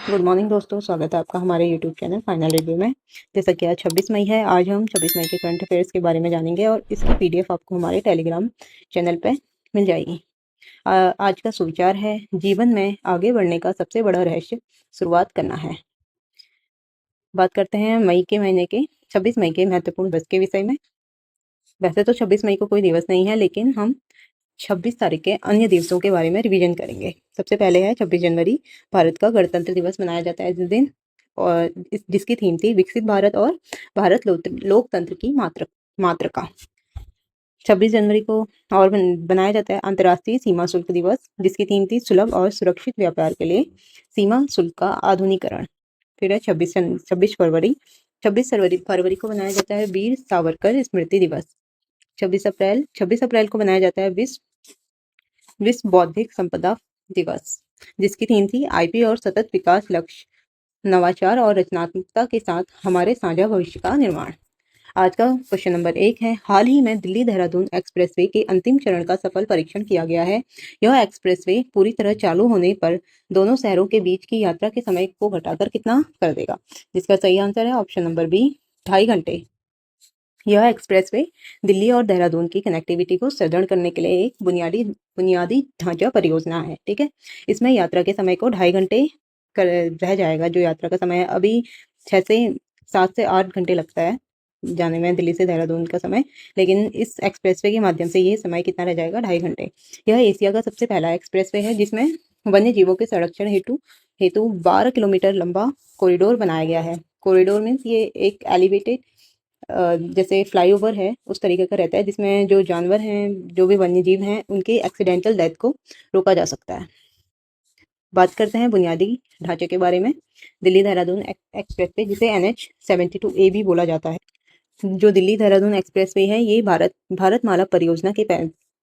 Good morning दोस्तों, स्वागत है आपका हमारे यूट्यूब चैनल फाइनल रिव्यू में। जैसा कि आज 26 मई है, आज हम 26 मई के करंट अफेयर्स के बारे में जानेंगे और इसकी पीडीएफ आपको हमारे टेलीग्राम चैनल पे मिल जाएगी। आज का सुविचार है, जीवन में आगे बढ़ने का सबसे बड़ा रहस्य शुरुआत करना है। बात करते हैं मई के महीने के 26 मई के महत्वपूर्ण दिवस के विषय में। वैसे तो 26 मई को कोई दिवस नहीं है, लेकिन हम 26 तारीख के अन्य दिवसों के बारे में रिवीजन करेंगे। सबसे पहले है 26 जनवरी, भारत का गणतंत्र दिवस मनाया जाता है इस दिन, और जिसकी थीम थी विकसित भारत और भारत लोकतंत्र की मातृका। 26 जनवरी को और बनाया जाता है अंतर्राष्ट्रीय सीमा शुल्क दिवस, जिसकी थीम थी सुलभ और सुरक्षित व्यापार के लिए सीमा शुल्क का आधुनिकरण। फिर है 26 फरवरी। 26 फरवरी को बनाया जाता है वीर सावरकर स्मृति दिवस। 26 अप्रैल को बनाया जाता है विश्व बौद्धिक संपदा दिवस, जिसकी थीम थी आईपी और सतत विकास लक्ष्य, नवाचार और रचनात्मकता के साथ हमारे साझा भविष्य का निर्माण। आज का क्वेश्चन नंबर 1 है, हाल ही में दिल्ली देहरादून एक्सप्रेसवे के अंतिम चरण का सफल परीक्षण किया गया है। यह एक्सप्रेसवे पूरी तरह चालू होने पर दोनों शहरों के बीच की यात्रा के समय को घटाकर कितना कर देगा? जिसका सही आंसर है ऑप्शन नंबर बी, 2.5 घंटे। यह एक्सप्रेसवे दिल्ली और देहरादून की कनेक्टिविटी को सुदृढ़ करने के लिए एक बुनियादी ढांचा परियोजना है। ठीक है, इसमें यात्रा के समय को 2.5 घंटे रह जाएगा। जो यात्रा का समय है अभी 7 से 8 घंटे लगता है जाने में दिल्ली से देहरादून का समय, लेकिन इस एक्सप्रेसवे के माध्यम से ये समय कितना रह जाएगा? 2.5 घंटे। यह एशिया का सबसे पहला एक्सप्रेसवे है जिसमें वन्य जीवों के संरक्षण हेतु हेतु 12 किलोमीटर लंबा कॉरिडोर बनाया गया है। कॉरिडोर मीन्स ये एक एलिवेटेड जैसे फ्लाईओवर है उस तरीके का रहता है, जिसमें जो जानवर हैं, जो भी वन्य जीव हैं, उनके एक्सीडेंटल डेथ को रोका जा सकता है। बात करते हैं बुनियादी ढांचे के बारे में। दिल्ली देहरादून एक्सप्रेसवे, जिसे NH-72A भी बोला जाता है, जो दिल्ली देहरादून एक्सप्रेसवे है, ये भारतमाला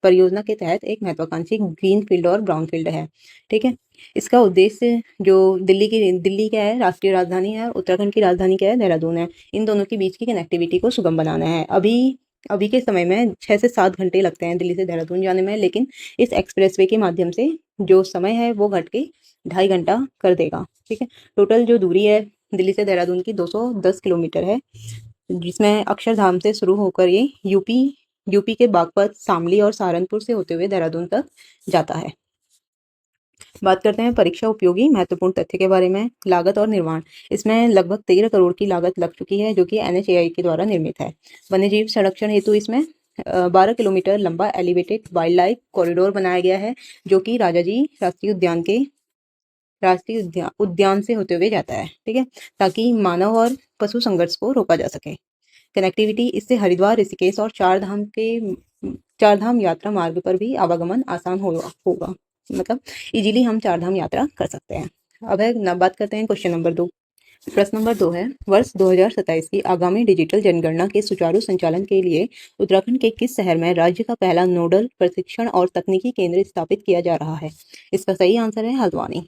परियोजना के तहत एक महत्वाकांक्षी ग्रीन फील्ड और ब्राउन फील्ड है। ठीक है, इसका उद्देश्य जो दिल्ली क्या है, राष्ट्रीय राजधानी है, उत्तराखंड की राजधानी क्या है, देहरादून है, इन दोनों के बीच की कनेक्टिविटी को सुगम बनाना है। अभी के समय में 6 से 7 घंटे लगते हैं दिल्ली से देहरादून जाने में, लेकिन इस एक्सप्रेसवे के माध्यम से जो समय है वो घट के 2.5 घंटा कर देगा। ठीक है, टोटल जो दूरी है दिल्ली से देहरादून की 210 किलोमीटर है, जिसमें अक्षरधाम से शुरू होकर ये यूपी के बागपत, शामली और सहारनपुर से होते हुए देहरादून तक जाता है। बात करते हैं परीक्षा उपयोगी महत्वपूर्ण तथ्य के बारे में। लागत और निर्माण, इसमें लगभग 13 करोड़ की लागत लग चुकी है, जो कि NHAI के द्वारा निर्मित है। वन्यजीव संरक्षण हेतु इसमें 12 किलोमीटर लंबा एलिवेटेड वाइल्ड लाइफ कॉरिडोर बनाया गया है, जो कि राजाजी राष्ट्रीय उद्यान से होते हुए जाता है। ठीक है, ताकि मानव और पशु संघर्ष को रोका जा सके। कनेक्टिविटी, इससे हरिद्वार, ऋषिकेश और चारधाम यात्रा मार्ग पर भी आवागमन आसान होगा। मतलब इजीली हम चारधाम यात्रा कर सकते हैं। अब बात करते हैं क्वेश्चन नंबर 2। प्रश्न नंबर 2 है, वर्ष 2027 की आगामी डिजिटल जनगणना के सुचारू संचालन के लिए उत्तराखंड के किस शहर में राज्य का पहला नोडल प्रशिक्षण और तकनीकी केंद्र स्थापित किया जा रहा है? इसका सही आंसर है हल्द्वानी।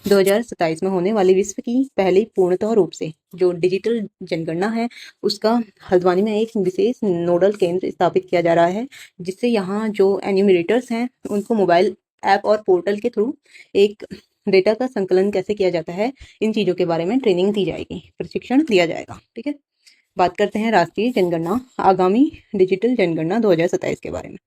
2027 में होने वाली विश्व की पहली पूर्णतः रूप से जो डिजिटल जनगणना है, उसका हल्द्वानी में एक विशेष नोडल केंद्र स्थापित किया जा रहा है, जिससे यहाँ जो एन्यूमरेटर्स हैं उनको मोबाइल ऐप और पोर्टल के थ्रू एक डेटा का संकलन कैसे किया जाता है, इन चीज़ों के बारे में ट्रेनिंग दी जाएगी, प्रशिक्षण दिया जाएगा। ठीक है, बात करते हैं राष्ट्रीय जनगणना आगामी डिजिटल जनगणना 2027 के बारे में।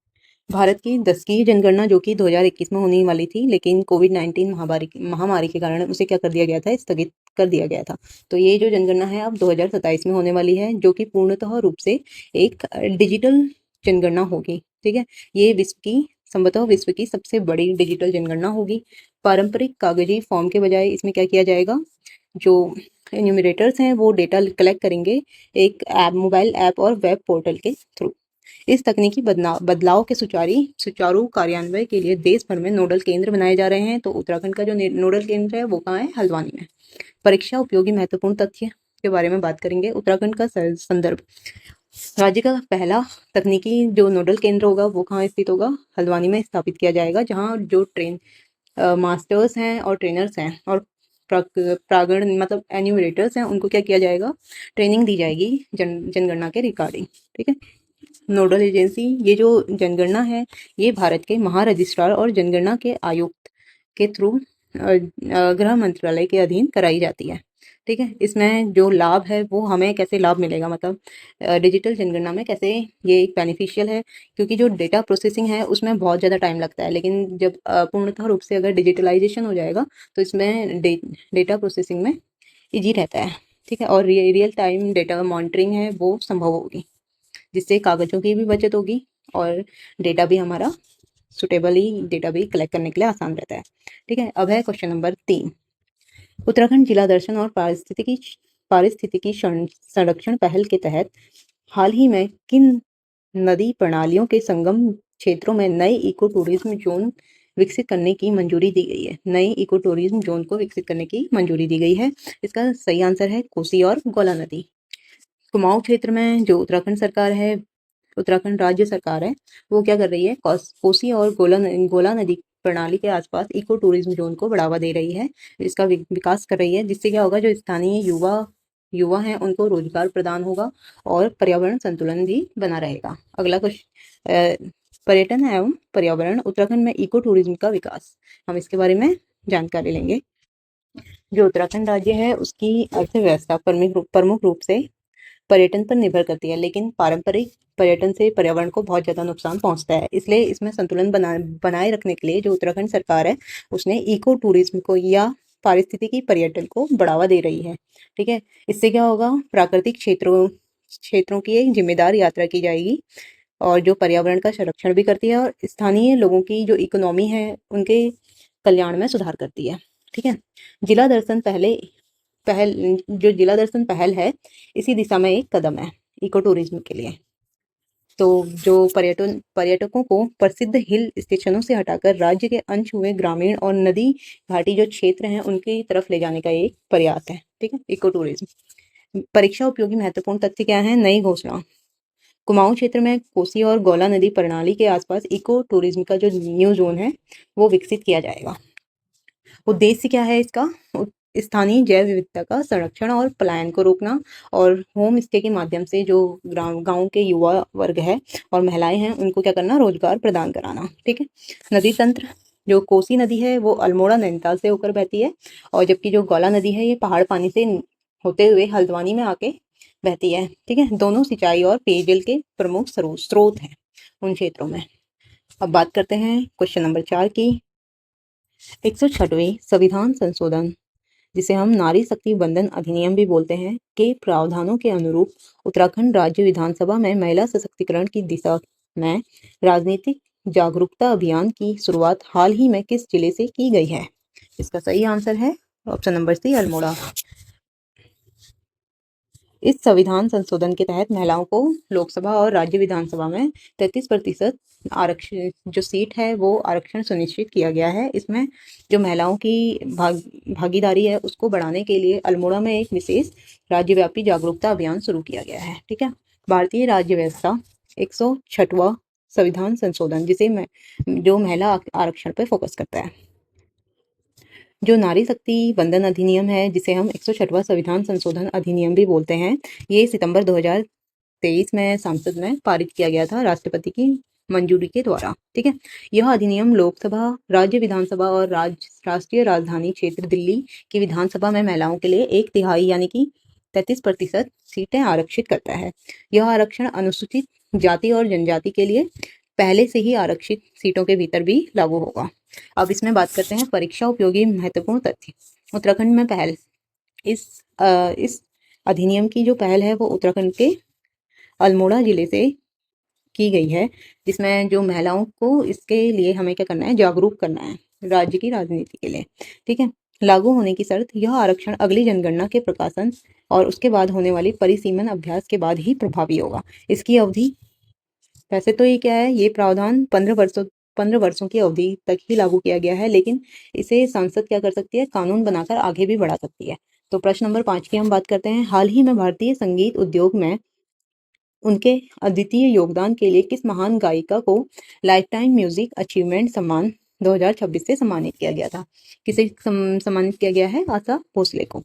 भारत की 10वीं जनगणना, जो कि 2021 में होने वाली थी, लेकिन कोविड-19 महामारी के कारण उसे क्या कर दिया गया था, स्थगित कर दिया गया था। तो ये जो जनगणना है अब 2027 में होने वाली है, जो कि पूर्णतः रूप से एक डिजिटल जनगणना होगी। ठीक है, ये संभवतः विश्व की सबसे बड़ी डिजिटल जनगणना होगी। पारंपरिक कागजी फॉर्म के बजाय इसमें क्या किया जाएगा, जो एन्यूमरेटर्स हैं वो डेटा कलेक्ट करेंगे एक मोबाइल ऐप और वेब पोर्टल के थ्रू। इस तकनीकी बदलाव के सुचारू कार्यान्वयन के लिए देश भर में नोडल केंद्र बनाए जा रहे हैं। तो उत्तराखंड का जो नोडल केंद्र है वो कहाँ है? हल्द्वानी में। परीक्षा उपयोगी महत्वपूर्ण तथ्य के बारे में बात करेंगे। उत्तराखंड का संदर्भ, राज्य का पहला तकनीकी जो नोडल केंद्र होगा वो कहाँ स्थित होगा? हल्द्वानी में स्थापित किया जाएगा, जहाँ जो मास्टर्स हैं और ट्रेनर्स हैं और प्रागण मतलब एन्यूमरेटर्स हैं, उनको क्या किया जाएगा? ट्रेनिंग दी जाएगी जनगणना के रिगार्डिंग। ठीक है, नोडल एजेंसी, ये जो जनगणना है ये भारत के महारजिस्ट्रार और जनगणना के आयुक्त के थ्रू गृह मंत्रालय के अधीन कराई जाती है। ठीक है, इसमें जो लाभ है वो हमें कैसे लाभ मिलेगा, मतलब डिजिटल जनगणना में कैसे ये एक बेनिफिशियल है, क्योंकि जो डेटा प्रोसेसिंग है उसमें बहुत ज़्यादा टाइम लगता है, लेकिन जब पूर्णतः रूप से अगर डिजिटलाइजेशन हो जाएगा तो इसमें डेटा प्रोसेसिंग में ईजी रहता है। ठीक है, और रियल टाइम डेटा मॉनिटरिंग है वो संभव होगी, जिससे कागज़ों की भी बचत होगी और डेटा भी हमारा सुटेबली डेटा भी कलेक्ट करने के लिए आसान रहता है। ठीक है, अब है क्वेश्चन नंबर 3। उत्तराखंड जिला दर्शन और पारिस्थितिकी संरक्षण पहल के तहत हाल ही में किन नदी प्रणालियों के संगम क्षेत्रों में नए इको टूरिज्म जोन विकसित करने की मंजूरी दी गई है? नए इको टूरिज्म जोन को विकसित करने की मंजूरी दी गई है। इसका सही आंसर है कोसी और गोला नदी। कुमाऊं क्षेत्र में जो उत्तराखंड राज्य सरकार है वो क्या कर रही है, कोसी और गोला नदी प्रणाली के आसपास इको टूरिज्म जोन को बढ़ावा दे रही है, इसका विकास कर रही है, जिससे क्या होगा, जो स्थानीय युवा हैं उनको रोजगार प्रदान होगा और पर्यावरण संतुलन भी बना रहेगा। अगला क्वेश्चन, पर्यटन एवं पर्यावरण उत्तराखंड में इको टूरिज्म का विकास, हम इसके बारे में जानकारी लेंगे। जो उत्तराखंड राज्य है उसकी अर्थव्यवस्था प्रमुख रूप से पर्यटन पर निर्भर करती है, लेकिन पारंपरिक पर्यटन से पर्यावरण को बहुत ज़्यादा नुकसान पहुंचता है। इसलिए इसमें संतुलन बनाए रखने के लिए जो उत्तराखंड सरकार है उसने इको टूरिज्म को या पारिस्थितिकी पर्यटन को बढ़ावा दे रही है। ठीक है, इससे क्या होगा, प्राकृतिक क्षेत्रों की एक जिम्मेदार यात्रा की जाएगी और जो पर्यावरण का संरक्षण भी करती है और स्थानीय लोगों की जो इकोनॉमी है उनके कल्याण में सुधार करती है। ठीक है, जिला दर्शन पहल जो जिला दर्शन पहल है इसी दिशा में एक कदम है इको टूरिज्म के लिए। तो जो पर्यटकों को प्रसिद्ध हिल स्टेशनों से हटाकर राज्य के अनछुए ग्रामीण और नदी घाटी जो क्षेत्र हैं उनकी तरफ ले जाने का एक प्रयास है। ठीक है, इको टूरिज्म। परीक्षा उपयोगी महत्वपूर्ण तथ्य क्या है? नई घोषणा, कुमाऊं क्षेत्र में कोसी और गोला नदी प्रणाली के आसपास इको टूरिज्म का जो न्यू जोन है वो विकसित किया जाएगा। उद्देश्य क्या है इसका? स्थानीय जैव विविधता का संरक्षण और पलायन को रोकना, और होम स्टे के माध्यम से जो गांव के युवा वर्ग है और महिलाएं हैं उनको क्या करना, रोजगार प्रदान कराना। ठीक है, नदी तंत्र, जो कोसी नदी है वो अल्मोड़ा नैनीताल से होकर बहती है, और जबकि जो गोला नदी है ये पहाड़ पानी से होते हुए हल्द्वानी में आके बहती है। ठीक है, दोनों सिंचाई और पेयजल के प्रमुख स्रोत हैं उन क्षेत्रों में। अब बात करते हैं क्वेश्चन नंबर 4 की। 106वें संविधान संशोधन, जिसे हम नारी शक्ति वंदन अधिनियम भी बोलते हैं, के प्रावधानों के अनुरूप उत्तराखंड राज्य विधानसभा में महिला सशक्तिकरण की दिशा में राजनीतिक जागरूकता अभियान की शुरुआत हाल ही में किस जिले से की गई है? इसका सही आंसर है ऑप्शन नंबर सी, अल्मोड़ा। इस संविधान संशोधन के तहत महिलाओं को लोकसभा और राज्य विधानसभा में 33% आरक्षण जो सीट है वो आरक्षण सुनिश्चित किया गया है। इसमें जो महिलाओं की भागीदारी है उसको बढ़ाने के लिए अल्मोड़ा में एक विशेष राज्यव्यापी जागरूकता अभियान शुरू किया गया है। ठीक है, भारतीय राज्य व्यवस्था 106वां संविधान संशोधन, जिसे जो महिला आरक्षण पर फोकस करता है। जो नारी शक्ति वंदन अधिनियम है, जिसे हम 106वां संविधान संशोधन अधिनियम भी बोलते हैं, ये सितंबर 2023 में संसद में पारित किया गया था राष्ट्रपति की मंजूरी के द्वारा। ठीक है, यह अधिनियम लोकसभा, राज्य विधानसभा और राष्ट्रीय राजधानी क्षेत्र दिल्ली की विधानसभा में महिलाओं के लिए 1/3 यानी कि 33% सीटें आरक्षित करता है। यह आरक्षण अनुसूचित जाति और जनजाति के लिए पहले से ही आरक्षित सीटों के भीतर भी लागू होगा। अब इसमें बात करते हैं परीक्षा उपयोगी महत्वपूर्ण तथ्य। उत्तराखंड में पहल, इस अधिनियम की जो पहल है वो उत्तराखंड के अल्मोड़ा जिले से की गई है, जिसमें जो महिलाओं को इसके लिए हमें क्या करना है, जागरूक करना है राज्य की राजनीति के लिए। ठीक है, लागू होने की शर्त, यह आरक्षण अगली जनगणना के प्रकाशन और उसके बाद होने वाली परिसीमन अभ्यास के बाद ही प्रभावी होगा। इसकी अवधि, वैसे तो ये क्या है, ये प्रावधान 15 वर्षों की अवधि तक ही लागू किया गया है, लेकिन इसे संसद क्या कर सकती है, कानून बनाकर आगे भी बढ़ा सकती है। तो प्रश्न नंबर 5 की हम बात करते हैं। हाल ही में भारतीय संगीत उद्योग में उनके अद्वितीय योगदान के लिए किस महान गायिका को लाइफ टाइम म्यूजिक अचीवमेंट सम्मान 2026 से सम्मानित किया गया था? किसे सम्मानित किया गया है? आशा भोसले को,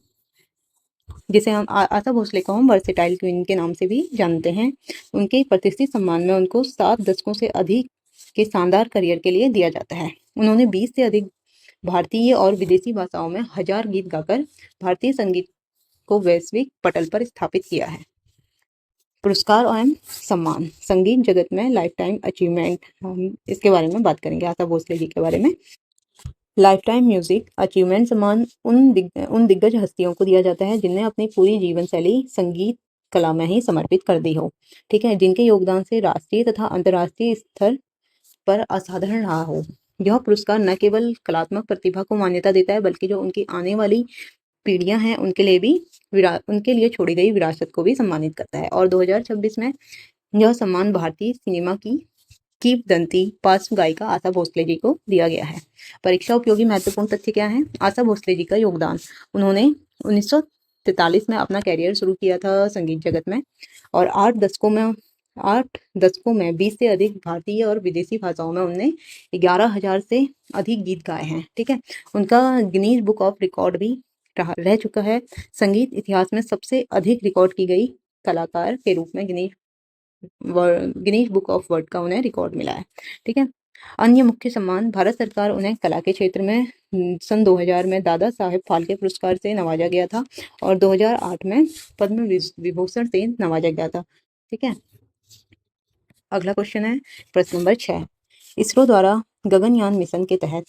जिसे हम आशा भोसले को हम वर्सेटाइल क्वीन के नाम से भी जानते हैं। उनके प्रतिष्ठित सम्मान में उनको 7 दशकों से अधिक के शानदार करियर के लिए दिया जाता है। उन्होंने 20 से अधिक भारतीय और विदेशी भाषाओं में 1000 गीत गाकर भारतीय संगीत को वैश्विक पटल पर स्थापित किया है। पुरस्कार एवं सम्मान, संगीत जगत में लाइफ टाइम अचीवमेंट, हम इसके बारे में बात करेंगे, आशा भोसले जी के बारे में। लाइफ टाइम म्यूजिक अचीवमेंट सम्मान उन दिग्गज हस्तियों को दिया जाता है जिनने अपनी पूरी जीवन शैली संगीत कला में ही समर्पित कर दी हो, ठीक है, जिनके योगदान से राष्ट्रीय तथा अंतर्राष्ट्रीय स्तर पर असाधारण रहा हो। यह पुरस्कार न केवल कलात्मक प्रतिभा को मान्यता देता है बल्कि जो उनकी आने वाली पीढ़ियां हैं उनके लिए भी उनके लिए छोड़ी गई विरासत को भी सम्मानित करता है। और 2026 में यह सम्मान भारतीय सिनेमा की कींवदंती पार्श्व गायिका आशा भोसले जी को दिया गया है। परीक्षा उपयोगी महत्वपूर्ण तथ्य क्या है? आशा भोसले जी का योगदान, उन्होंने 1943 में अपना कैरियर शुरू किया था संगीत जगत में और 8 दशकों में 20 से अधिक भारतीय और विदेशी भाषाओं में उनने 11,000 से अधिक गीत गाए हैं, ठीक है। उनका गिनीज बुक ऑफ रिकॉर्ड भी रह चुका है। संगीत इतिहास में सबसे अधिक रिकॉर्ड की गई कलाकार के रूप में गिनीज बुक ऑफ वर्ल्ड का उन्हें रिकॉर्ड मिला है, ठीक है। अन्य मुख्य सम्मान, भारत सरकार उन्हें कला के क्षेत्र में सन 2000 में दादा साहेब फाल्के पुरस्कार से नवाजा गया था और 2008 में पद्म विभूषण से नवाजा गया था, ठीक है। अगला क्वेश्चन है प्रश्न नंबर 6। इसरो द्वारा गगनयान मिशन के तहत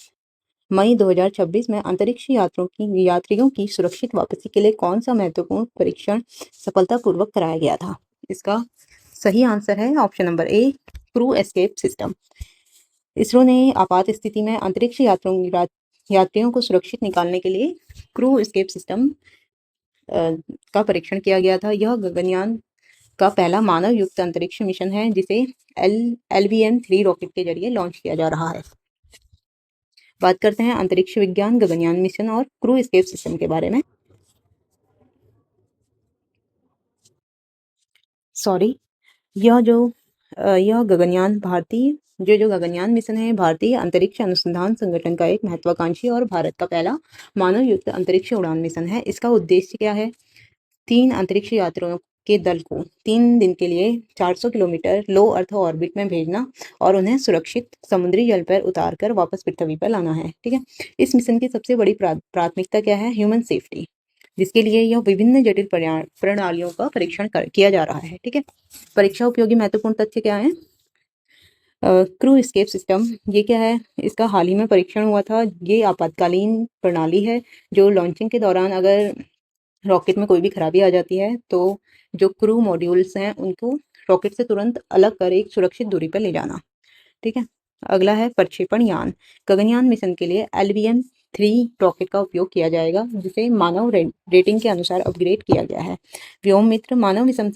मई 2026 में अंतरिक्ष यात्रियों की सुरक्षित वापसी के लिए कौन सा महत्वपूर्ण परीक्षण सफलतापूर्वक कराया गया था? इसका सही आंसर है option number A, crew escape system. ISRO ने आपात स्थिति में अंतरिक्ष यात्रियों को सुरक्षित निकालने के लिए क्रू एस्केप सिस्टम का परीक्षण किया गया था। यह गगनयान का पहला मानव युक्त अंतरिक्ष मिशन है जिसे LVM-3 रॉकेट के जरिए लॉन्च किया जा रहा है। बात करते हैं अंतरिक्ष विज्ञान, गगनयान मिशन और क्रू एस्केप सिस्टम के बारे में। यह गगनयान गगनयान मिशन है भारतीय अंतरिक्ष अनुसंधान संगठन का एक महत्वाकांक्षी और भारत का पहला मानव युक्त अंतरिक्ष उड़ान मिशन है। इसका उद्देश्य क्या है? 3 अंतरिक्ष यात्रियों के दल को 3 दिन के लिए 400 किलोमीटर लो अर्थ ऑर्बिट में भेजना और उन्हें सुरक्षित समुद्री जल पर उतारकर वापस पृथ्वी पर लाना है, ठीक है। इस मिशन की सबसे बड़ी प्राथमिकता क्या है? ह्यूमन सेफ्टी, जिसके लिए यह विभिन्न जटिल प्रणालियों का परीक्षण किया जा रहा है, ठीक है। परीक्षा उपयोगी महत्वपूर्ण तथ्य क्या है? क्रू एस्केप सिस्टम, ये क्या है? इसका हाल ही में परीक्षण हुआ था। ये आपातकालीन प्रणाली है जो लॉन्चिंग के दौरान अगर रॉकेट में कोई भी खराबी आ जाती है तो जो क्रू मॉड्यूल्स हैं उनको रॉकेट से तुरंत अलग कर एक सुरक्षित दूरी पर ले जाना, ठीक है। अगला है प्रक्षेपण यान। गगनयान मिशन के लिए LVM-3 रॉकेट का उपयोग किया जाएगा जिसे मानव रेटिंग के अनुसार अपग्रेड किया गया है। व्योम मित्र, मानव मिशन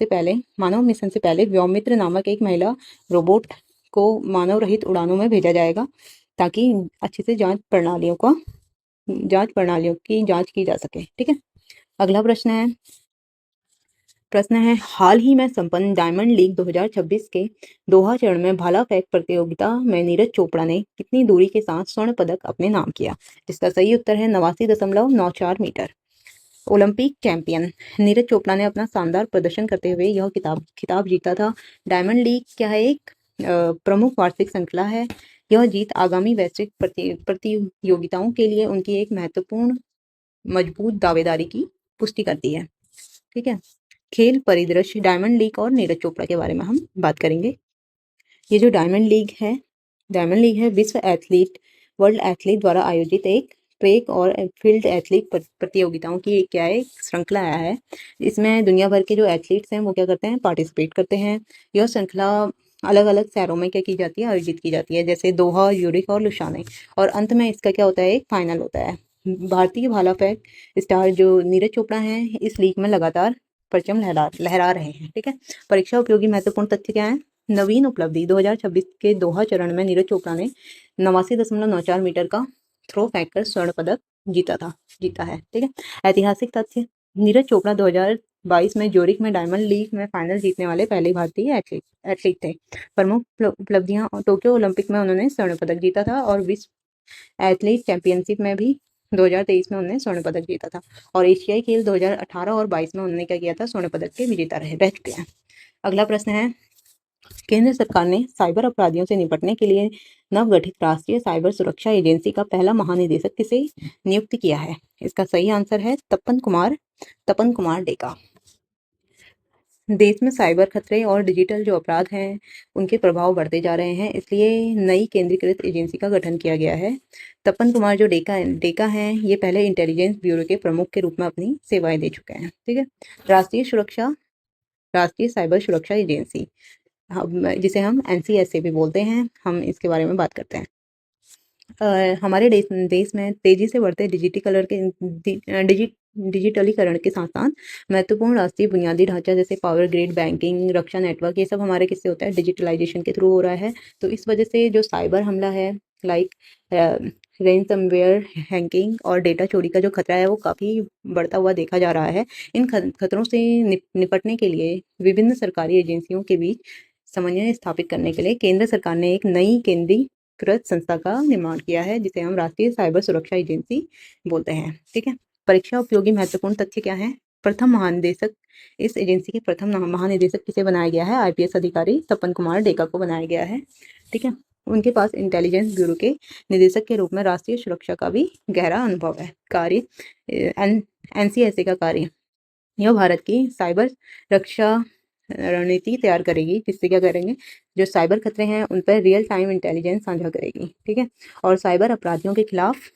से पहले व्योम मित्र नामक एक महिला रोबोट को मानव रहित उड़ानों में भेजा जाएगा ताकि अच्छे से जांच प्रणालियों की जांच की जा सके, ठीक है। अगला प्रश्न है हाल ही में संपन्न डायमंड लीग 2026 के दोहा चरण में भाला फेंक प्रतियोगिता में नीरज चोपड़ा ने कितनी दूरी के साथ स्वर्ण पदक अपने नाम किया? जिसका सही उत्तर है 89.94 metre. Olympic champion Neeraj Chopra ने अपना शानदार प्रदर्शन करते हुए यह खिताब जीता था। डायमंड लीग क्या है? एक प्रमुख वार्षिक श्रृंखला है। यह जीत आगामी वैश्विक प्रतियोगिताओं के लिए उनकी एक महत्वपूर्ण मजबूत दावेदारी की पुष्टि करती है, ठीक है। खेल परिदृश्य, डायमंड लीग और नीरज चोपड़ा के बारे में हम बात करेंगे। ये जो डायमंड लीग है वर्ल्ड एथलीट द्वारा आयोजित एक ट्रैक और फील्ड एथलीट प्रतियोगिताओं की एक श्रृंखला है। इसमें दुनिया भर के जो एथलीट्स हैं वो क्या करते हैं? पार्टिसिपेट करते हैं। यह श्रृंखला अलग अलग शहरों में क्या की जाती है? आयोजित की जाती है, जैसे दोहा, यूरिक और लुसाने। और अंत में इसका क्या होता है? एक फाइनल होता है। भारतीय भाला फेंक स्टार जो नीरज चोपड़ा हैं इस लीग में लगातार परचम लहरा रहे हैं, ठीक है। परीक्षा उपयोगी महत्वपूर्ण तथ्य क्या है? नवीन उपलब्धि 2026 के दोहा चरण में नीरज चोपड़ा ने 89.94 मीटर का थ्रो फेंककर स्वर्ण पदक जीता है, ठीक है। ऐतिहासिक तथ्य, नीरज चोपड़ा 2022 में ज्यूरिख में डायमंड लीग में फाइनल जीतने वाले पहले भारतीय एथलीट थे। प्रमुख उपलब्धियां, टोक्यो ओलंपिक में उन्होंने स्वर्ण पदक जीता था और विश्व एथलीट चैंपियनशिप में भी 2023 में उन्होंने स्वर्ण पदक जीता था और एशियाई खेल 2018 और 22 में उन्होंने क्या किया था? स्वर्ण पदक के विजेता रह चुके हैं। अगला प्रश्न है केंद्र सरकार ने साइबर अपराधियों से निपटने के लिए नवगठित राष्ट्रीय साइबर सुरक्षा एजेंसी का पहला महानिदेशक किसे नियुक्त किया है? इसका सही आंसर है तपन कुमार डेका। देश में साइबर खतरे और डिजिटल जो अपराध हैं उनके प्रभाव बढ़ते जा रहे हैं, इसलिए नई केंद्रीकृत एजेंसी का गठन किया गया है। तपन कुमार जो डेका हैं ये पहले इंटेलिजेंस ब्यूरो के प्रमुख के रूप में अपनी सेवाएं दे चुके हैं। ठीक है। राष्ट्रीय साइबर सुरक्षा एजेंसी, जिसे हम NCSA भी बोलते हैं, हम इसके बारे में बात करते हैं। हमारे देश में तेजी से बढ़ते डिजिटलीकरण के साथ साथ महत्वपूर्ण राष्ट्रीय बुनियादी ढांचा जैसे पावर ग्रिड, बैंकिंग, रक्षा नेटवर्क, ये सब हमारे किससे होता है? डिजिटलाइजेशन के थ्रू हो रहा है। तो इस वजह से जो साइबर हमला है, लाइक रेंसमवेयर, हैकिंग और डेटा चोरी का जो खतरा है वो काफ़ी बढ़ता हुआ देखा जा रहा है। इन खतरों से निपटने के लिए विभिन्न सरकारी एजेंसियों के बीच समन्वय स्थापित करने के लिए केंद्र सरकार ने एक नई केंद्रीकृत संस्था का निर्माण किया है, जिसे हम राष्ट्रीय साइबर सुरक्षा एजेंसी बोलते हैं। ठीक है। परीक्षा उपयोगी महत्वपूर्ण तथ्य क्या है? प्रथम महानिदेशक, इस एजेंसी के प्रथम महानिदेशक किसे बनाया गया है? IPS अधिकारी तपन कुमार डेका को बनाया गया है। ठीक है। उनके पास इंटेलिजेंस ब्यूरो के निदेशक के रूप में राष्ट्रीय सुरक्षा का भी गहरा अनुभव है। कार्य NCSA का कार्य, यह भारत की साइबर रक्षा रणनीति तैयार करेगी, जिससे क्या करेंगे? जो साइबर खतरे हैं उन पर रियल टाइम इंटेलिजेंस साझा करेगी। ठीक है। और साइबर अपराधियों के खिलाफ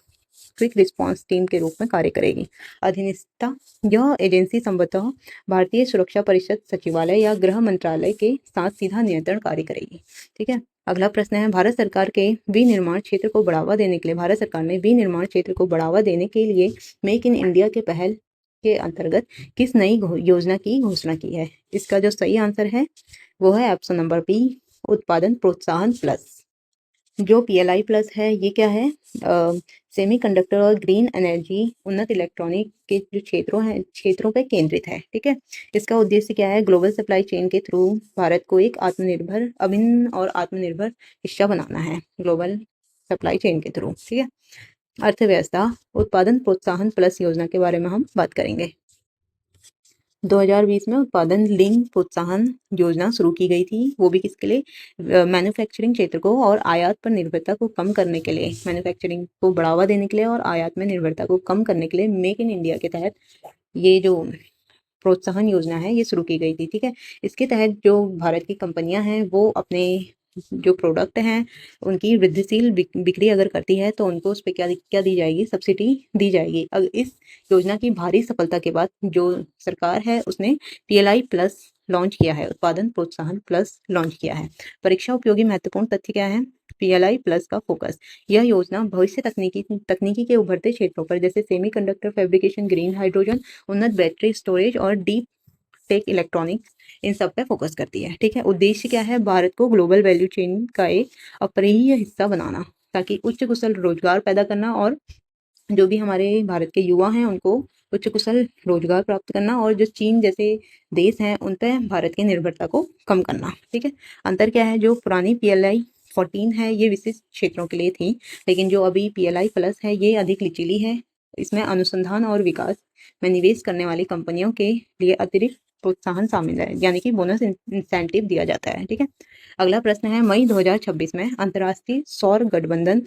क्विक रिस्पांस टीम के रूप में कार्य करेगी। अधीनस्था, यह एजेंसी संभवतः भारतीय सुरक्षा परिषद सचिवालय या गृह मंत्रालय के साथ सीधा नियंत्रण कार्य करेगी। ठीक है। अगला प्रश्न है, भारत सरकार के विनिर्माण क्षेत्र को बढ़ावा देने के लिए भारत सरकार ने विनिर्माण क्षेत्र को बढ़ावा देने के लिए मेक इन इंडिया के पहल के अंतर्गत किस नई योजना की घोषणा की है? इसका जो सही आंसर है वो है ऑप्शन नंबर बी, उत्पादन प्रोत्साहन प्लस। जो PLI प्लस है ये क्या है? सेमीकंडक्टर और ग्रीन एनर्जी उन्नत इलेक्ट्रॉनिक के जो क्षेत्रों पर केंद्रित है। ठीक है। इसका उद्देश्य क्या है? ग्लोबल सप्लाई चेन के थ्रू भारत को एक अभिन्न और आत्मनिर्भर हिस्सा बनाना है, ग्लोबल सप्लाई चेन के थ्रू। ठीक है। अर्थव्यवस्था, उत्पादन प्रोत्साहन प्लस योजना के बारे में हम बात करेंगे। 2020 में उत्पादन लिंक प्रोत्साहन योजना शुरू की गई थी, वो भी किसके लिए? मैन्युफैक्चरिंग क्षेत्र को और आयात पर निर्भरता को कम करने के लिए, मैन्युफैक्चरिंग को बढ़ावा देने के लिए और आयात में निर्भरता को कम करने के लिए मेक इन इंडिया के तहत ये जो प्रोत्साहन योजना है ये शुरू की गई थी। ठीक है। इसके तहत जो भारत की कंपनियां हैं वो अपने जो प्रोडक्ट हैं उनकी वृद्धिशील बिक्री अगर करती है तो उनको उस पर क्या दी जाएगी? सब्सिडी दी जाएगी। अब इस योजना की भारी सफलता के बाद जो सरकार है उसने PLI प्लस लॉन्च किया है, उत्पादन प्रोत्साहन प्लस लॉन्च किया है। परीक्षा उपयोगी महत्वपूर्ण तथ्य क्या है? PLI प्लस का फोकस, यह योजना भविष्य तकनीकी के उभरते क्षेत्रों पर जैसे सेमीकंडक्टर फैब्रिकेशन, ग्रीन हाइड्रोजन, उन्नत बैटरी स्टोरेज और डीप टेक इलेक्ट्रॉनिक्स, इन सब पे फोकस करती है। ठीक है। उद्देश्य क्या है? भारत को ग्लोबल वैल्यू चेन का एक अपरिहार्य हिस्सा बनाना, ताकि उच्च कुशल रोजगार पैदा करना और जो भी हमारे भारत के युवा हैं उनको उच्च कुशल रोजगार प्राप्त करना और जो चीन जैसे देश हैं उन पर भारत की निर्भरता को कम करना। ठीक है। अंतर क्या है? जो पुरानी PLI 14 है ये विशिष्ट क्षेत्रों के लिए थी, लेकिन जो अभी PLI प्लस है ये अधिक लचीली है। इसमें अनुसंधान और विकास में निवेश करने वाली कंपनियों के लिए अतिरिक्त प्रोत्साहन शामिल है, यानी कि बोनस इंसेंटिव दिया जाता है। ठीक है। अगला प्रश्न है, मई 2026 में अंतर्राष्ट्रीय सौर गठबंधन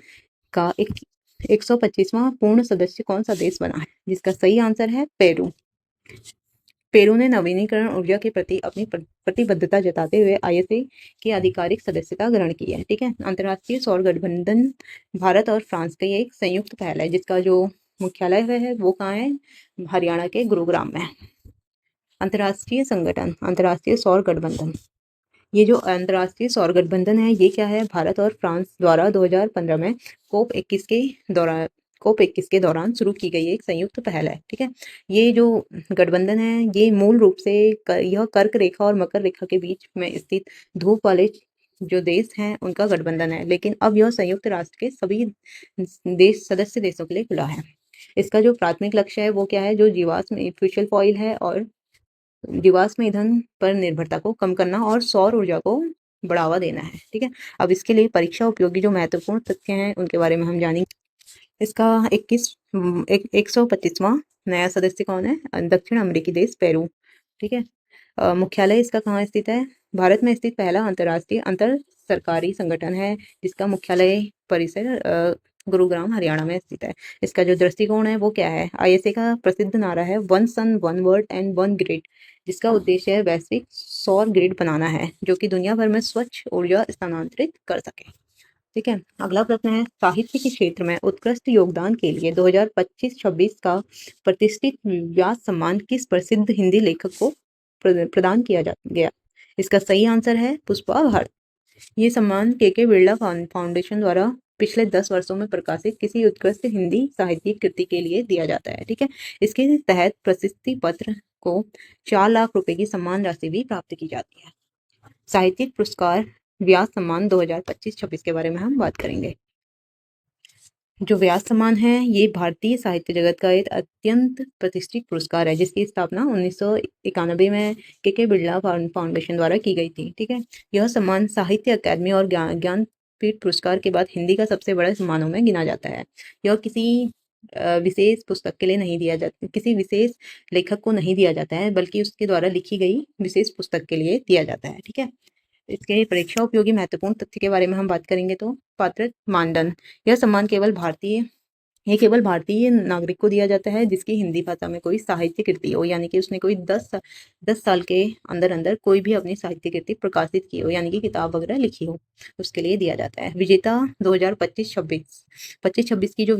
का 125वां पूर्ण सदस्य कौन सा देश बना है? जिसका सही आंसर है पेरू। पेरू ने नवीनीकरण ऊर्जा के प्रति अपनी प्रतिबद्धता जताते हुए ISA की आधिकारिक सदस्यता ग्रहण की है। ठीक है। अंतर्राष्ट्रीय सौर गठबंधन भारत और फ्रांस की एक संयुक्त पहल है, जिसका जो मुख्यालय है वो कहाँ है? हरियाणा के गुरुग्राम में। अंतर्राष्ट्रीय सौर गठबंधन, ये जो अंतर्राष्ट्रीय सौर गठबंधन है ये क्या है? भारत और फ्रांस द्वारा 2015 में COP 21 के दौरान शुरू की गई एक संयुक्त पहल है। ठीक है। ये जो गठबंधन है ये मूल रूप से यह कर्क रेखा और मकर रेखा के बीच में स्थित धूप वाले जो देश हैं उनका गठबंधन है, लेकिन अब यह संयुक्त राष्ट्र के सभी सदस्य देशों के लिए खुला है। इसका जो प्राथमिक लक्ष्य है वो क्या है? जो जीवाश्म फ्यूचल फॉइल है और जीवाश्म ईंधन पर निर्भरता को कम करना और सौर ऊर्जा को बढ़ावा देना है। ठीक है। अब इसके लिए परीक्षा उपयोगी जो महत्वपूर्ण तथ्य हैं उनके बारे में हम जानेंगे। इसका 125वां नया सदस्य कौन है? दक्षिण अमेरिकी देश पेरू। ठीक है। मुख्यालय इसका कहाँ स्थित है? भारत में स्थित पहला अंतर्राष्ट्रीय अंतर सरकारी संगठन है जिसका मुख्यालय परिसर गुरुग्राम हरियाणा में स्थित है। इसका जो दृष्टिकोण है वो क्या है? आईएसए का प्रसिद्ध नारा है one sun one world and one grid, जिसका उद्देश्य है वैश्विक सौर ग्रिड बनाना है जो कि दुनिया भर में स्वच्छ ऊर्जा स्थानांतरित कर सके। ठीक है, अगला प्रश्न है साहित्य के क्षेत्र में उत्कृष्ट योगदान के लिए 2025-26 का प्रतिष्ठित व्यास सम्मान किस प्रसिद्ध हिंदी लेखक को प्रदान किया गया? इसका सही आंसर है पुष्पा भारत। ये सम्मान के बिरला फाउंडेशन द्वारा पिछले 10 वर्षों में प्रकाशित किसी उत्कृष्ट हिंदी साहित्यिक कृति के लिए दिया जाता है। ठीक है, इसके तहत प्रशस्ति पत्र को 4 लाख रुपए की सम्मान राशि भी प्राप्त की जाती है। साहित्यिक पुरस्कार व्यास सम्मान 2025-26 के बारे में हम बात करेंगे। जो व्यास सम्मान है ये भारतीय साहित्य जगत का एक अत्यंत प्रतिष्ठित पुरस्कार है जिसकी स्थापना 1991 में के बिरला फाउंडेशन द्वारा की गई थी। ठीक है, यह सम्मान साहित्य अकादमी और ज्ञानपीठ पुरस्कार के बाद हिंदी का सबसे बड़ा सम्मानों में गिना जाता है। यह किसी विशेष पुस्तक के लिए नहीं दिया जाता, किसी विशेष लेखक को नहीं दिया जाता है, बल्कि उसके द्वारा लिखी गई विशेष पुस्तक के लिए दिया जाता है। ठीक है, इसके परीक्षा उपयोगी महत्वपूर्ण तथ्य के बारे में हम बात करेंगे तो पात्र मानदंड, यह सम्मान केवल भारतीय नागरिक को दिया जाता है जिसकी हिंदी भाषा में कोई साहित्य कृति हो, यानी कि उसने कोई 10 साल के अंदर अंदर कोई भी अपनी साहित्य कृति प्रकाशित की हो, यानी कि किताब वगैरह लिखी हो, उसके लिए दिया जाता है। विजेता 2025-26 की जो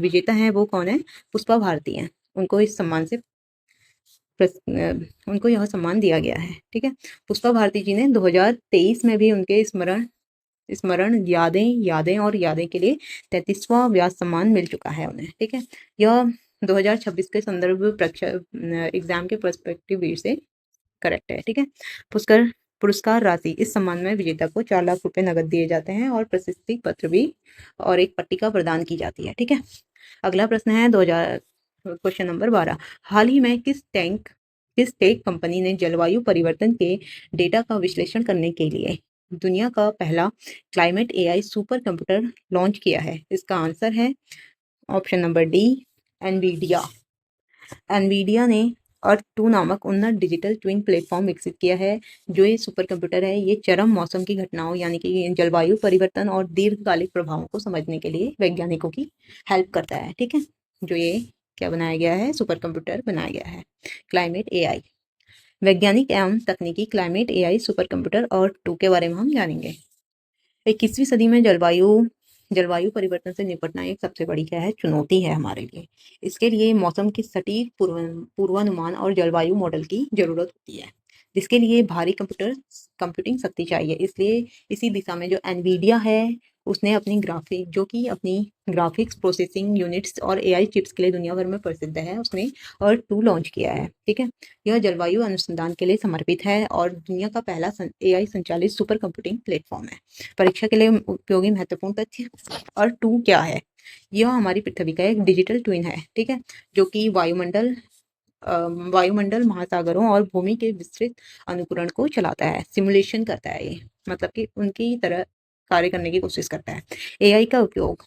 विजेता है वो कौन है? पुष्पा भारती है। उनको इस सम्मान से उनको यह सम्मान दिया गया है। ठीक है, पुष्पा भारती जी ने 2023 में भी उनके स्मरण यादें के लिए 33वां व्यास सम्मान मिल चुका है उन्हें। ठीक है, यह 2026 के संदर्भ परीक्षा एग्जाम के पर्सपेक्टिव व्यू से करेक्ट है। ठीक है, पुरस्कार राशि, इस सम्मान में विजेता को 4 लाख रुपए नगद दिए जाते हैं और प्रशस्ति पत्र भी और एक पट्टिका प्रदान की जाती है। ठीक है, अगला प्रश्न है क्वेश्चन नंबर 12, हाल ही में किस टेक कंपनी ने जलवायु परिवर्तन के डेटा का विश्लेषण करने के लिए दुनिया का पहला climate AI super computer launch किया है? इसका आंसर है ऑप्शन नंबर डी, एनवीडिया ने अर्थ 2 नामक उन्नत डिजिटल ट्विन प्लेटफॉर्म विकसित किया है। जो ये सुपर कंप्यूटर है ये चरम मौसम की घटनाओं यानी कि जलवायु परिवर्तन और दीर्घकालिक प्रभावों को समझने के लिए वैज्ञानिकों की हेल्प करता है। ठीक है, जो ये क्या बनाया गया है? सुपर कंप्यूटर बनाया गया है क्लाइमेट एआई। वैज्ञानिक एवं तकनीकी क्लाइमेट एआई सुपर कंप्यूटर और 2 के बारे में हम जानेंगे। 21वीं सदी में जलवायु परिवर्तन से निपटना एक सबसे बड़ी क्या है? चुनौती है हमारे लिए। इसके लिए मौसम की सटीक पूर्वानुमान और जलवायु मॉडल की जरूरत होती है, जिसके लिए भारी कंप्यूटिंग शक्ति चाहिए। इसलिए इसी दिशा में जो एनवीडिया है उसने अपनी ग्राफिक्स प्रोसेसिंग यूनिट्स और एआई चिप्स के लिए दुनिया भर में प्रसिद्ध है, उसने अर्थ 2 लॉन्च किया है। ठीक है, यह जलवायु अनुसंधान के लिए समर्पित है और दुनिया का पहला एआई संचालित सुपर कंप्यूटिंग प्लेटफॉर्म है। परीक्षा के लिए उपयोगी महत्वपूर्ण तथ्य, अर्थ 2 क्या है? यह हमारी पृथ्वी का एक डिजिटल ट्विन है। ठीक है, जो कि वायुमंडल, महासागरों और भूमि के विस्तृत अनुकरण को चलाता है, सिमुलेशन करता है। ये मतलब कि उनकी तरह कार्य करने की कोशिश करता है। एआई का उपयोग,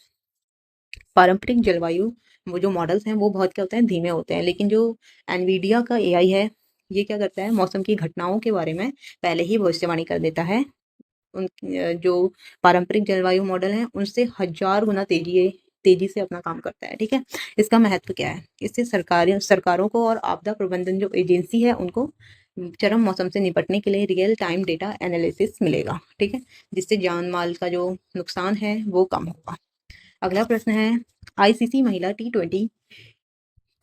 पारंपरिक जलवायु वो जो मॉडल्स हैं वो बहुत क्या होते हैं? धीमे होते हैं, लेकिन जो एनवीडिया का एआई है ये क्या करता है? मौसम की घटनाओं के बारे में पहले ही भविष्यवाणी कर देता है। उन जो पारंपरिक जलवायु मॉडल हैं उनसे 1000 गुना तेजी से अपना काम करता है। ठीक है, इसका महत्व क्या है? इससे सरकारों को और आपदा प्रबंधन जो एजेंसी है उनको चरम मौसम से निपटने के लिए रियल टाइम डेटा एनालिसिस मिलेगा। ठीक है, जिससे जान माल का जो नुकसान है वो कम होगा। अगला प्रश्न है आईसीसी महिला T20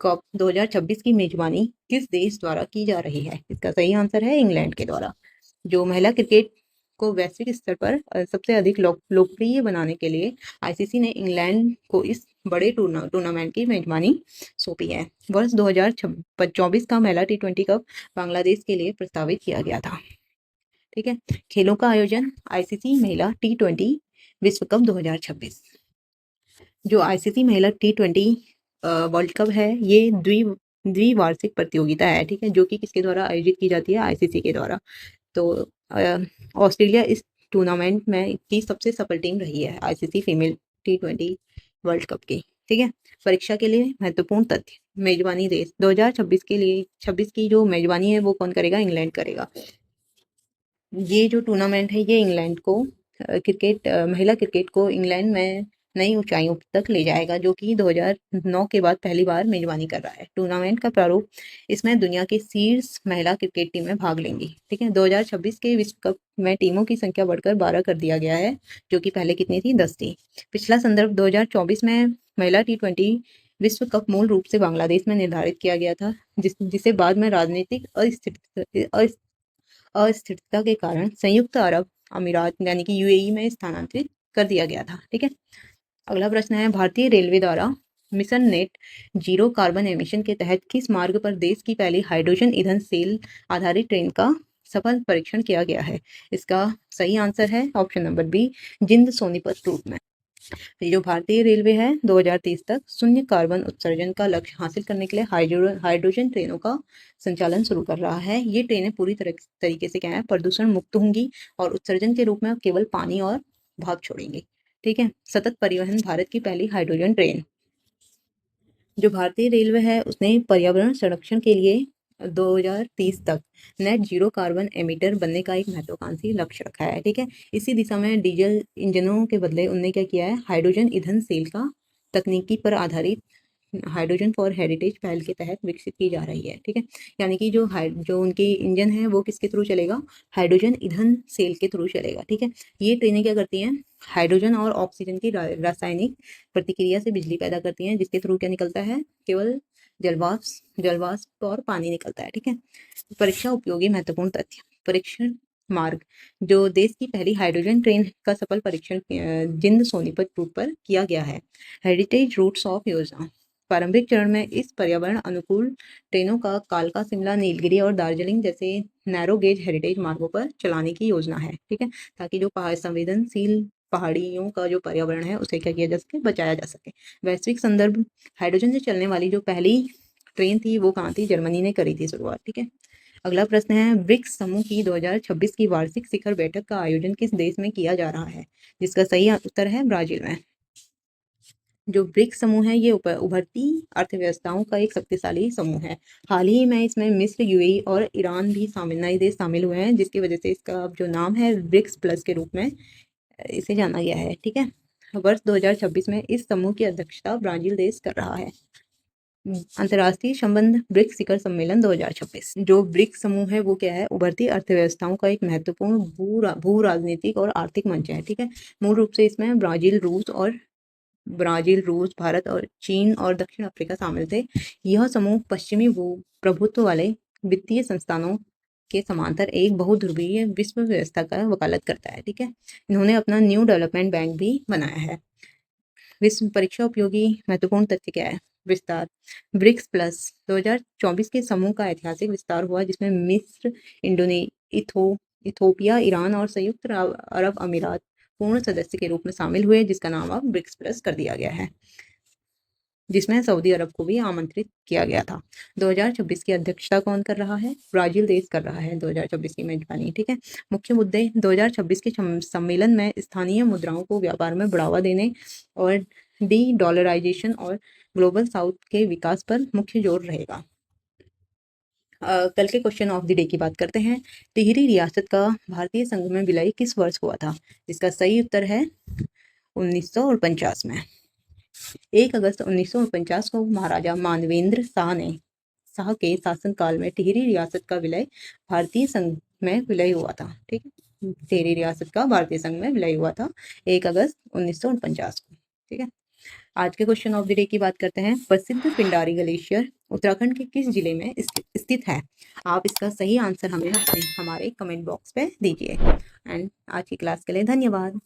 कप 2026 की मेजबानी किस देश द्वारा की जा रही है? इसका सही आंसर है इंग्लैंड के द्वारा। जो महिला क्रिकेट को वैश्विक स्तर पर सबसे अधिक लोकप्रिय बनाने के लिए आईसीसी ने इंग्लैंड को इस बड़े टूर्नामेंट की मेजबानी सौंपी है। वर्ष 2024 का महिला T20 कप बांग्लादेश के लिए प्रस्तावित किया गया था। ठीक है, खेलों का आयोजन आईसीसी महिला T20 विश्व कप 2026। जो आईसीसी महिला T20 वर्ल्ड कप है ये द्विवार्षिक प्रतियोगिता है। ठीक है, जो कि किसके द्वारा आयोजित की जाती है? आईसीसी के द्वारा। तो ऑस्ट्रेलिया इस टूर्नामेंट में की सबसे सफल टीम रही है ICC female T20 world cup की। ठीक है, परीक्षा के लिए महत्वपूर्ण तथ्य, मेजबानी देश 2026 के लिए 26 की जो मेजबानी है वो कौन करेगा? इंग्लैंड करेगा। ये जो टूर्नामेंट है ये इंग्लैंड को महिला क्रिकेट को इंग्लैंड में नई ऊंचाइयों तक ले जाएगा, जो कि 2009 के बाद पहली बार मेजबानी कर रहा है। टूर्नामेंट का प्रारूप, इसमें दुनिया की शीर्ष महिला क्रिकेट टीमें भाग लेंगी। ठीक है, 2026 के विश्व कप में टीमों की संख्या बढ़कर 12 कर दिया गया है, जो कि पहले कितनी थी, 10 थी। पिछला संदर्भ 2024 में महिला T20 विश्व कप मूल रूप से बांग्लादेश में निर्धारित किया गया था, जिसे बाद में राजनीतिक अस्थिरता के कारण संयुक्त अरब अमीरात यानी कि यूएई में स्थानांतरित कर दिया गया था। ठीक है, अगला प्रश्न है, भारतीय रेलवे द्वारा mission net zero carbon emission के तहत किस मार्ग पर देश की पहली हाइड्रोजन ईंधन सेल आधारित ट्रेन का सफल परीक्षण किया गया है? इसका सही आंसर है ऑप्शन नंबर बी, जिंद सोनीपत रूट में। जो भारतीय रेलवे है 2030 तक शून्य कार्बन उत्सर्जन का लक्ष्य हासिल करने के लिए हाइड्रोजन ट्रेनों का संचालन शुरू कर रहा है। ये ट्रेनें पूरी तरीके से क्या है, प्रदूषण मुक्त होंगी और उत्सर्जन के रूप में केवल पानी और भाप छोड़ेंगी। ठीक है, सतत परिवहन, भारत की पहली हाइड्रोजन ट्रेन। जो भारतीय रेलवे है उसने पर्यावरण संरक्षण के लिए 2030 तक नेट जीरो कार्बन एमिटर बनने का एक महत्वाकांक्षी लक्ष्य रखा है। ठीक है, इसी दिशा में डीजल इंजनों के बदले उनने क्या किया है, हाइड्रोजन ईंधन सेल का तकनीकी पर आधारित हाइड्रोजन फॉर हेरिटेज पहल के तहत विकसित की जा रही है। ठीक है, यानी कि जो उनके इंजन है वो किसके थ्रू चलेगा, हाइड्रोजन ईंधन सेल के थ्रू चलेगा। ठीक है, ये ट्रेनें क्या करती हैं, हाइड्रोजन और ऑक्सीजन की रासायनिक प्रतिक्रिया से बिजली पैदा करती हैं, जिसके थ्रू क्या निकलता है, केवल जलवाष्प और पानी निकलता है। ठीक है, परीक्षा उपयोगी महत्वपूर्ण तथ्य, परीक्षण मार्ग, जो देश की पहली हाइड्रोजन ट्रेन का सफल परीक्षण जिंद सोनीपत रूट पर किया गया है। हेरिटेज रूट्स ऑफ योजना, प्रारंभिक चरण में इस पर्यावरण अनुकूल ट्रेनों का कालका, शिमला, नीलगिरी और दार्जिलिंग जैसे नैरो गेज हेरिटेज मार्गों पर चलाने की योजना है। ठीक है, ताकि जो संवेदनशील पहाड़ियों का जो पर्यावरण है उसे क्या किया जा सके, बचाया जा सके। वैश्विक संदर्भ, हाइड्रोजन से चलने वाली जो पहली ट्रेन थी वो कहाँ थी, जर्मनी ने करी थी शुरुआत। ठीक है, अगला प्रश्न है, ब्रिक्स समूह की 2026 की वार्षिक शिखर बैठक का आयोजन किस देश में किया जा रहा है? जिसका सही उत्तर है ब्राजील में। जो ब्रिक्स समूह है ये उभरती अर्थव्यवस्थाओं का एक शक्तिशाली समूह है। हाल ही में इसमें मिस्र, यूएई और ईरान भी नए देश शामिल हुए हैं, जिसकी वजह से इसका जो नाम है ब्रिक्स प्लस के रूप में इसे जाना गया है। ठीक है, वर्ष 2026 में इस समूह की अध्यक्षता ब्राजील देश कर रहा है। अंतर्राष्ट्रीय संबंध ब्रिक्स शिखर सम्मेलन 2026, जो ब्रिक्स समूह है वो क्या है, उभरती अर्थव्यवस्थाओं का एक महत्वपूर्ण भू राजनीतिक और आर्थिक मंच है। ठीक है, मूल रूप से इसमें ब्राजील, रूस, भारत और चीन और दक्षिण अफ्रीका शामिल थे। यह समूह पश्चिमी प्रभुत्व वाले वित्तीय संस्थानों के समांतर एक बहुध्रुवीय विश्व व्यवस्था का वकालत करता है। ठीक है, इन्होंने अपना न्यू डेवलपमेंट बैंक भी बनाया है। विश्व परीक्षा उपयोगी महत्वपूर्ण तथ्य क्या है, विस्तार, ब्रिक्स प्लस 2024 के समूह का ऐतिहासिक विस्तार हुआ, जिसमें मिस्र, इथोपिया, ईरान और संयुक्त अरब अमीरात पूर्ण सदस्य के रूप में शामिल हुए, जिसका नाम अब ब्रिक्स प्लस कर दिया गया है, जिसमें सऊदी अरब को भी आमंत्रित किया गया था। 2026 की अध्यक्षता कौन कर रहा है, ब्राजील देश कर रहा है 2026 की मेजबानी। ठीक है, मुख्य मुद्दे 2026 के सम्मेलन में स्थानीय मुद्राओं को व्यापार में बढ़ावा देने और डी डॉलराइजेशन और ग्लोबल साउथ के विकास पर मुख्य जोर रहेगा। कल के क्वेश्चन ऑफ द डे की बात करते हैं। टिहरी रियासत का भारतीय संघ में विलय किस वर्ष हुआ था? जिसका सही उत्तर है 1949 में। 1 अगस्त 1949 को महाराजा मानवेंद्र शाह के शासनकाल में टिहरी रियासत का विलय भारतीय संघ में विलय हुआ था। ठीक है, टिहरी रियासत का भारतीय संघ में विलय हुआ था 1 अगस्त 1949 को। ठीक है, आज के क्वेश्चन ऑफ द डे की बात करते हैं। प्रसिद्ध पिंडारी ग्लेशियर उत्तराखंड के किस जिले में स्थित है? आप इसका सही आंसर हमें हमारे कमेंट बॉक्स पे दीजिए। एंड आज की क्लास के लिए धन्यवाद।